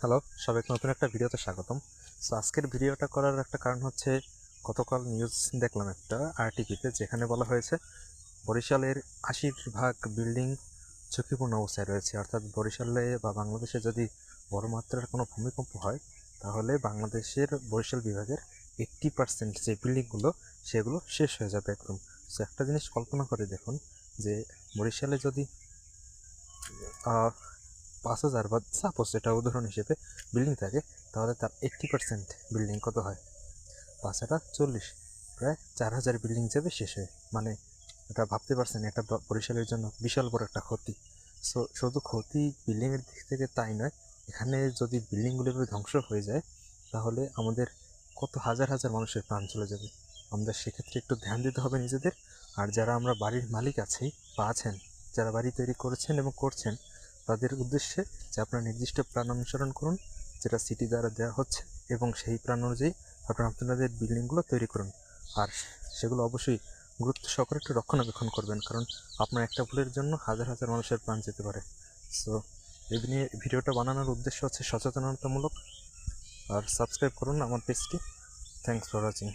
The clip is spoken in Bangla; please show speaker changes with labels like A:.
A: হ্যালো, সবাইকে নতুন একটা ভিডিওতে স্বাগতম। সো আজকের ভিডিওটা করার একটা কারণ হচ্ছে, গতকাল নিউজ দেখলাম একটা আরটিভিতে, যেখানে বলা হয়েছে বরিশালের ৮০% বিল্ডিং ঝুঁকিপূর্ণ অবস্থায় রয়েছে। অর্থাৎ বরিশালে বা বাংলাদেশে যদি বড় মাত্রার কোনো ভূমিকম্প হয়, তাহলে বাংলাদেশের বরিশাল বিভাগের 80% যে বিল্ডিংগুলো সেগুলো শেষ হয়ে যাবে একদম। সো একটা জিনিস কল্পনা করে দেখুন, যে বরিশালে যদি ৫,০০০ বা সাপোজ এটা উদাহরণ হিসেবে বিল্ডিং থাকে, তাহলে তার 80% বিল্ডিং কত হয়? ৫,৪০, প্রায় ৪,০০০ বিল্ডিং যাবে শেষ হয়ে। মানে এটা ভাবতে পারছেন, এটা বরিশালের জন্য বিশাল বড় একটা ক্ষতি। সো শুধু ক্ষতি বিল্ডিংয়ের দিক থেকে তাই নয়, এখানে যদি বিল্ডিংগুলো ধ্বংস হয়ে যায়, তাহলে আমাদের কত হাজার হাজার মানুষের প্রাণ চলে যাবে। আমাদের সেক্ষেত্রে একটু ধ্যান দিতে হবে নিজেদের। আর যারা আমরা বাড়ির মালিক আছি বা আছেন, যারা বাড়ি তৈরি করেছেন এবং করছেন, তাদের উদ্দেশ্যে যে আপনারা নির্দিষ্ট প্ল্যান অনুসরণ করুন, যেটা সিটি দ্বারা দেওয়া হচ্ছে, এবং সেই প্ল্যান অনুযায়ী আপনারা আপনাদের বিল্ডিংগুলো তৈরি করুন। আর সেগুলো অবশ্যই গুরুত্ব সহকারে একটু রক্ষণাবেক্ষণ করবেন, কারণ আপনার একটা ভুলের জন্য হাজার হাজার মানুষের প্রাণ যেতে পারে। সো এই নিয়ে ভিডিওটা বানানোর উদ্দেশ্য হচ্ছে সচেতনতামূলক। আর সাবস্ক্রাইব করুন আমার পেজটি। Thanks for watching.